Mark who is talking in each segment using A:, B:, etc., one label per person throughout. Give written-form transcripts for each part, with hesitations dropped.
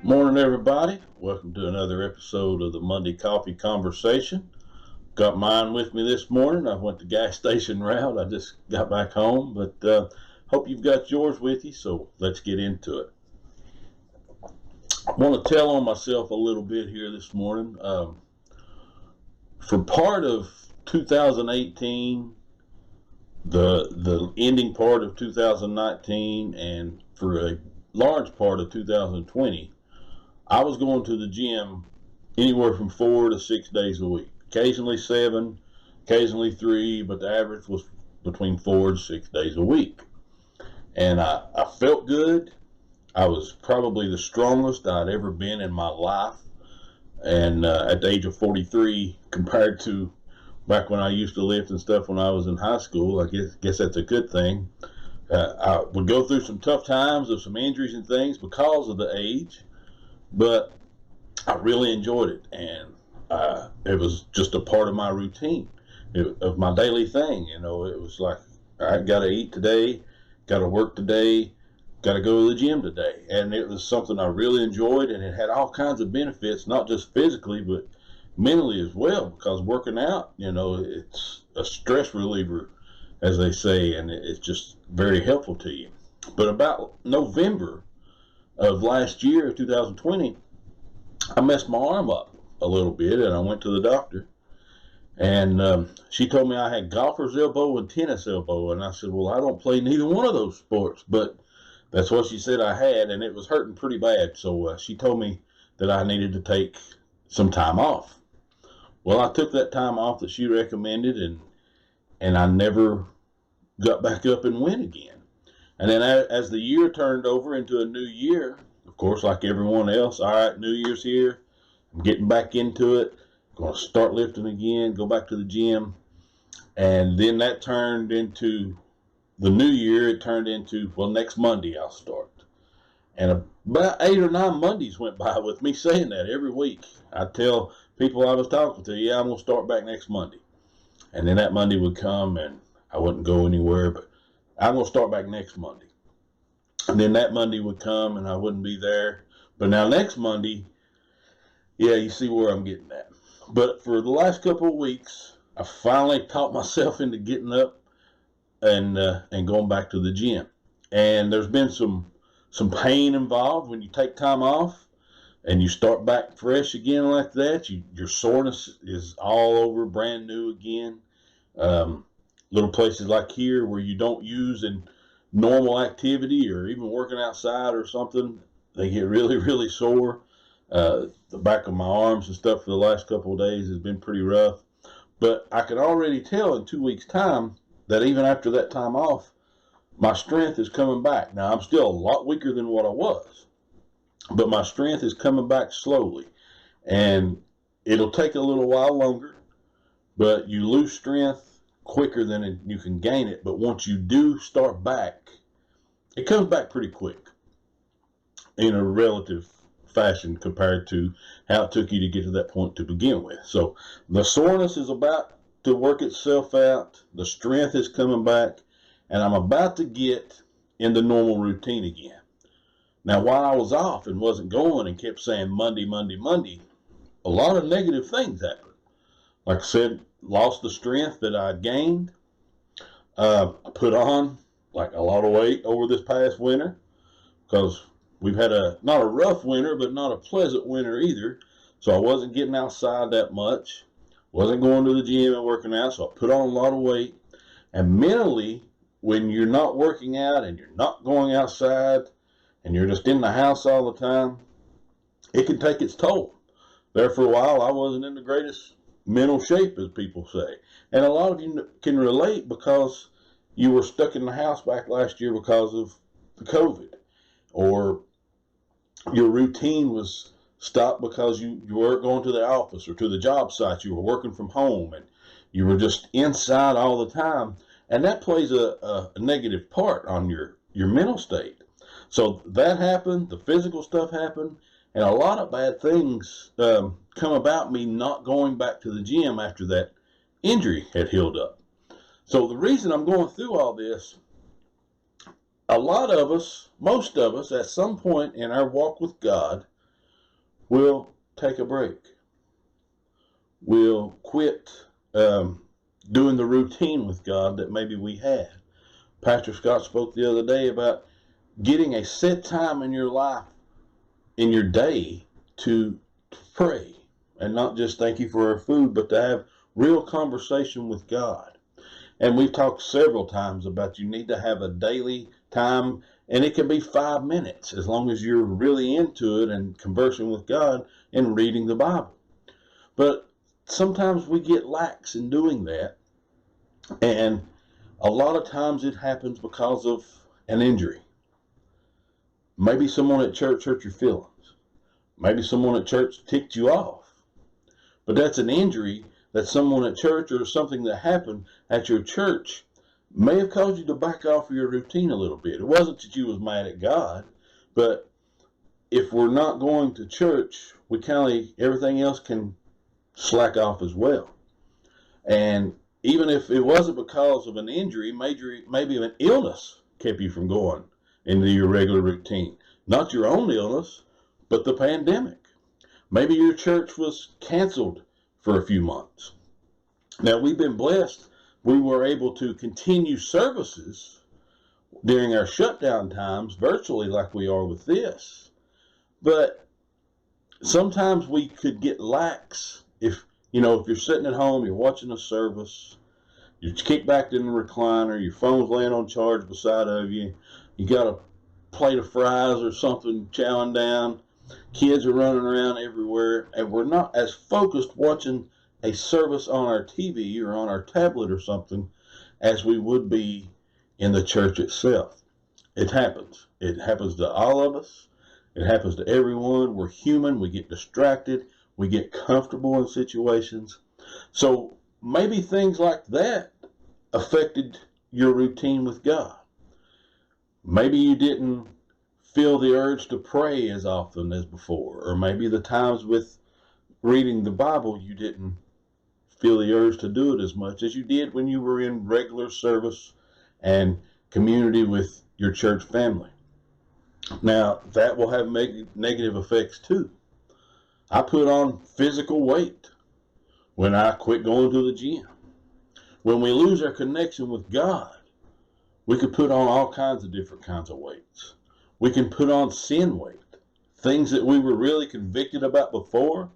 A: Morning, everybody. Welcome to another episode of the Monday Coffee Conversation. Got mine with me this morning. I went the gas station route. I just got back home, but hope you've got yours with you, so let's get into it. I want to tell on myself a little bit here this morning. For part of 2018, the ending part of 2019, and for a large part of 2020, I was going to the gym anywhere from 4 to 6 days a week. Occasionally 7, occasionally 3, but the average was between 4 to 6 days a week. And I felt good. I was probably the strongest I'd ever been in my life. And at the age of 43, compared to back when I used to lift and stuff when I was in high school, I guess that's a good thing. I would go through some tough times of some injuries and things because of the age, but I really enjoyed it, and it was just a part of my routine, of my daily thing. You know, it was like, I got to eat today, got to work today, got to go to the gym today, and it was something I really enjoyed, and it had all kinds of benefits, not just physically, but mentally as well, because working out, you know, it's a stress reliever, as they say, and it's just very helpful to you. But about November of last year, 2020, I messed my arm up a little bit, and I went to the doctor, and she told me I had golfer's elbow and tennis elbow, and I said, well, I don't play neither one of those sports, but that's what she said I had, and it was hurting pretty bad, so she told me that I needed to take some time off. Well, I took that time off that she recommended, and I never got back up and went again. And then as the year turned over into a new year, of course, like everyone else, all right, New Year's here, I'm getting back into it, going to start lifting again, go back to the gym. And then that turned into the new year. It turned into, well, next Monday I'll start. And about 8 or 9 Mondays went by with me saying that every week. I'd tell people I was talking to, yeah, I'm going to start back next Monday. And then that Monday would come, and I wouldn't go anywhere, but I'm going to start back next Monday. And then that Monday would come, and I wouldn't be there. But now next Monday, yeah, you see where I'm getting at. But for the last couple of weeks, I finally taught myself into getting up and going back to the gym. And there's been some pain involved when you take time off and you start back fresh again like that. Your soreness is all over, brand new again. Little places like here where you don't use in normal activity or even working outside or something, they get really, really sore. The back of my arms and stuff for the last couple of days has been pretty rough. But I can already tell in 2 weeks' time that even after that time off, my strength is coming back. Now, I'm still a lot weaker than what I was, but my strength is coming back slowly. And it'll take a little while longer, but you lose strength quicker than you can gain it. But once you do start back, it comes back pretty quick in a relative fashion compared to how it took you to get to that point to begin with. So the soreness is about to work itself out, the strength is coming back, and I'm about to get in the normal routine again. Now, while I was off and wasn't going and kept saying Monday, Monday, Monday, a lot of negative things happened. Like I said, lost the strength that I gained. I put on like a lot of weight over this past winter because we've had not a rough winter, but not a pleasant winter either. So I wasn't getting outside that much, wasn't going to the gym and working out, so I put on a lot of weight. And mentally, when you're not working out and you're not going outside and you're just in the house all the time, it can take its toll. There for a while, I wasn't in the greatest mental shape, as people say. And a lot of you can relate because you were stuck in the house back last year because of the COVID, or your routine was stopped because you weren't going to the office or to the job site. You were working from home and you were just inside all the time. And that plays a negative part on your mental state. So that happened, the physical stuff happened, and a lot of bad things come about me not going back to the gym after that injury had healed up. So the reason I'm going through all this, a lot of us, most of us, at some point in our walk with God, we'll take a break. We'll quit doing the routine with God that maybe we had. Pastor Scott spoke the other day about getting a set time in your life, in your day, to pray. And not just thank you for our food, but to have real conversation with God. And we've talked several times about you need to have a daily time, and it can be 5 minutes as long as you're really into it and conversing with God and reading the Bible. But sometimes we get lax in doing that, and a lot of times it happens because of an injury. Maybe someone at church hurt your feelings. Maybe someone at church ticked you off. But that's an injury that someone at church or something that happened at your church may have caused you to back off of your routine a little bit. It wasn't that you was mad at God, but if we're not going to church, everything else can slack off as well. And even if it wasn't because of an injury, maybe an illness kept you from going into your regular routine. Not your own illness, but the pandemic. Maybe your church was canceled for a few months. Now, we've been blessed. We were able to continue services during our shutdown times virtually like we are with this. But sometimes we could get lax if you're sitting at home, you're watching a service, you're kicked back in the recliner, your phone's laying on charge beside of you, you got a plate of fries or something chowing down, kids are running around everywhere, and we're not as focused watching a service on our TV or on our tablet or something as we would be in the church itself. It happens. It happens to all of us. It happens to everyone. We're human. We get distracted. We get comfortable in situations. So maybe things like that affected your routine with God. Maybe you didn't feel the urge to pray as often as before, or maybe the times with reading the Bible you didn't feel the urge to do it as much as you did when you were in regular service and community with your church family. Now, that will have negative effects too. I put on physical weight when I quit going to the gym. When we lose our connection with God, we could put on all kinds of different kinds of weights. We can put on sin weight, things that we were really convicted about before.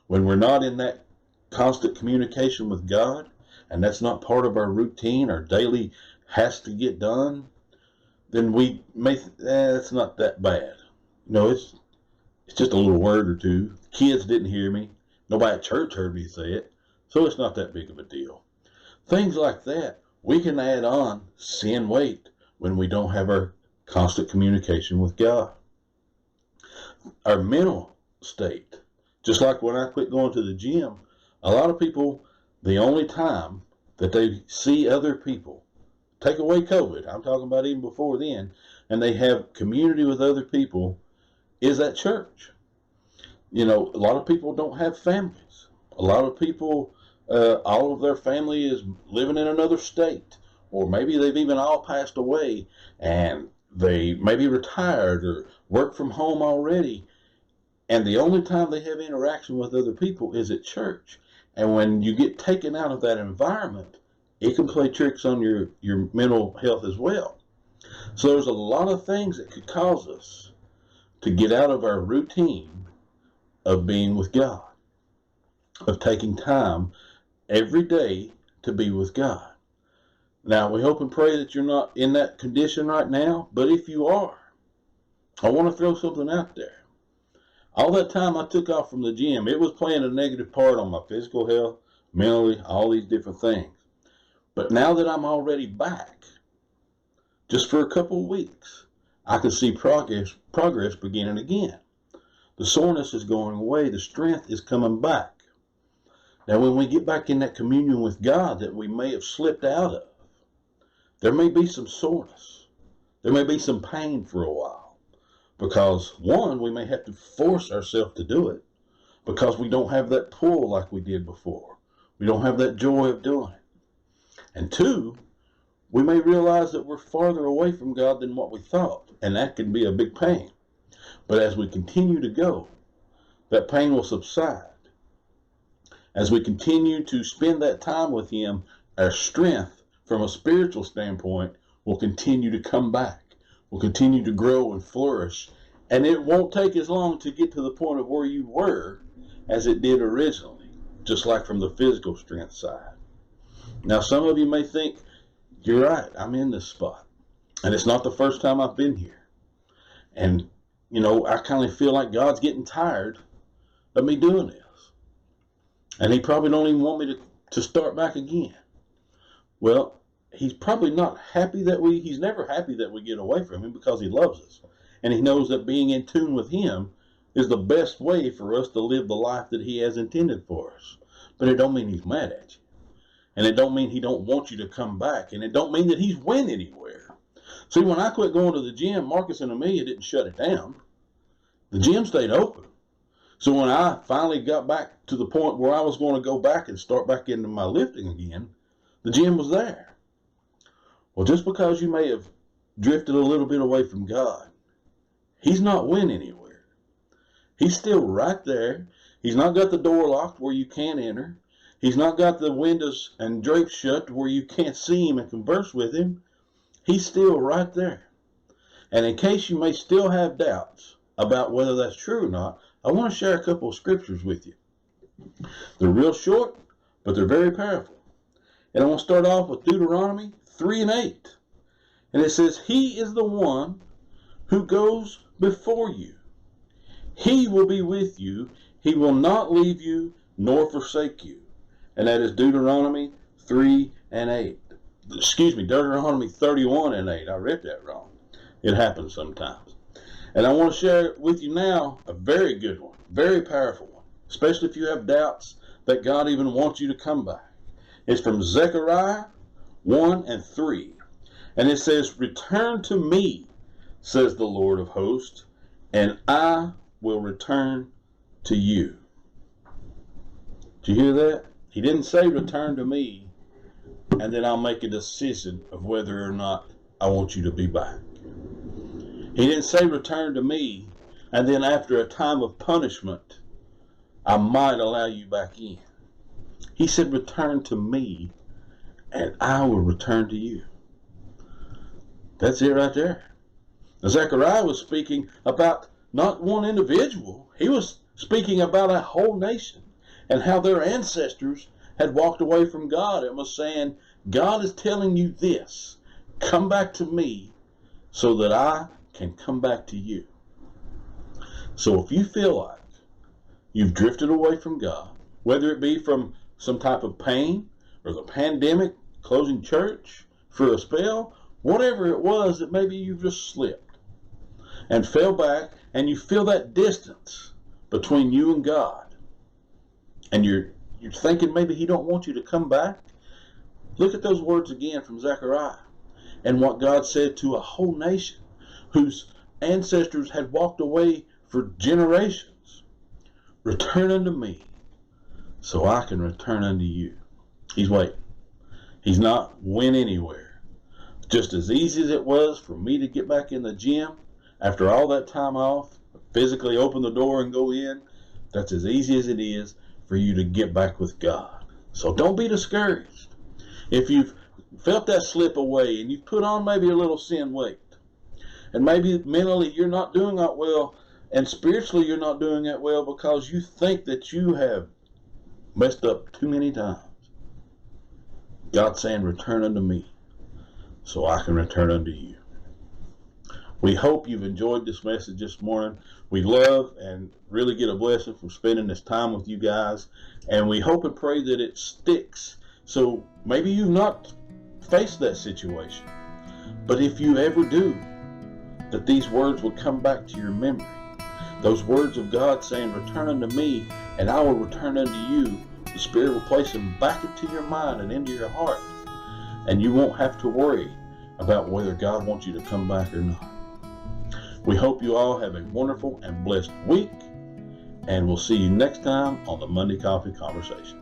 A: When we're not in that constant communication with God, and that's not part of our routine, our daily has to get done, then we may it's not that bad. It's just a little word or two. Kids didn't hear me. Nobody at church heard me say it. So it's not that big of a deal. Things like that, we can add on sin weight when we don't have our constant communication with God. Our mental state, just like when I quit going to the gym, a lot of people, the only time that they see other people, take away COVID, I'm talking about even before then, and they have community with other people, is at church. A lot of people don't have families. A lot of people, all of their family is living in another state, or maybe they've even all passed away, and they may be retired or work from home already, and the only time they have interaction with other people is at church. And when you get taken out of that environment, it can play tricks on your mental health as well. So there's a lot of things that could cause us to get out of our routine of being with God, of taking time every day to be with God. Now, we hope and pray that you're not in that condition right now, but if you are, I want to throw something out there. All that time I took off from the gym, it was playing a negative part on my physical health, mentally, all these different things. But now that I'm already back, just for a couple of weeks, I can see progress beginning again. The soreness is going away. The strength is coming back. Now, when we get back in that communion with God that we may have slipped out of, there may be some soreness. There may be some pain for a while. Because, one, we may have to force ourselves to do it because we don't have that pull like we did before. We don't have that joy of doing it. And two, we may realize that we're farther away from God than what we thought, and that can be a big pain. But as we continue to go, that pain will subside. As we continue to spend that time with Him, our strength from a spiritual standpoint will continue to come back, will continue to grow and flourish, and it won't take as long to get to the point of where you were as it did originally, just like from the physical strength side. Now, some of you may think, you're right, I'm in this spot, and it's not the first time I've been here. And, I kind of feel like God's getting tired of me doing this. And He probably don't even want me to start back again. Well, He's probably not happy He's never happy that we get away from Him, because He loves us. And He knows that being in tune with Him is the best way for us to live the life that He has intended for us. But it don't mean He's mad at you. And it don't mean He don't want you to come back. And it don't mean that He's went anywhere. See, when I quit going to the gym, Marcus and Amelia didn't shut it down. The gym stayed open. So when I finally got back to the point where I was going to go back and start back into my lifting again, the gym was there. Well, just because you may have drifted a little bit away from God, He's not went anywhere. He's still right there. He's not got the door locked where you can't enter. He's not got the windows and drapes shut where you can't see Him and converse with Him. He's still right there. And in case you may still have doubts about whether that's true or not, I want to share a couple of scriptures with you. They're real short, but they're very powerful. And I want to start off with Deuteronomy 3:8. And it says, He is the one who goes before you. He will be with you. He will not leave you nor forsake you. And that is Deuteronomy 3:8. Excuse me, Deuteronomy 31:8. I read that wrong. It happens sometimes. And I want to share with you now a very good one, very powerful one, especially if you have doubts that God even wants you to come back. It's from Zechariah 1:3. And it says, Return to me, says the Lord of hosts, and I will return to you. Did you hear that? He didn't say return to me, and then I'll make a decision of whether or not I want you to be back. He didn't say return to me, and then after a time of punishment, I might allow you back in. He said return to me, and I will return to you. That's it right there. Now, Zechariah was speaking about not one individual. He was speaking about a whole nation and how their ancestors had walked away from God and was saying, God is telling you this. Come back to me so that I can come back to you. So if you feel like you've drifted away from God, whether it be from some type of pain or the pandemic, closing church for a spell, whatever it was that maybe you've just slipped and fell back, and you feel that distance between you and God, and you're thinking maybe He don't want you to come back, look at those words again from Zechariah and what God said to a whole nation whose ancestors had walked away for generations. Return unto me so I can return unto you. He's waiting. He's not went anywhere. Just as easy as it was for me to get back in the gym after all that time off, physically open the door and go in, that's as easy as it is for you to get back with God. So don't be discouraged. If you've felt that slip away and you've put on maybe a little sin weight, and maybe mentally you're not doing that well, and spiritually you're not doing that well because you think that you have messed up too many times, God's saying, return unto me so I can return unto you. We hope you've enjoyed this message this morning. We love and really get a blessing from spending this time with you guys. And we hope and pray that it sticks. So maybe you've not faced that situation, but if you ever do, that these words will come back to your memory. Those words of God saying, return unto me and I will return unto you. The Spirit will place them back into your mind and into your heart. And you won't have to worry about whether God wants you to come back or not. We hope you all have a wonderful and blessed week, and we'll see you next time on the Monday Coffee Conversation.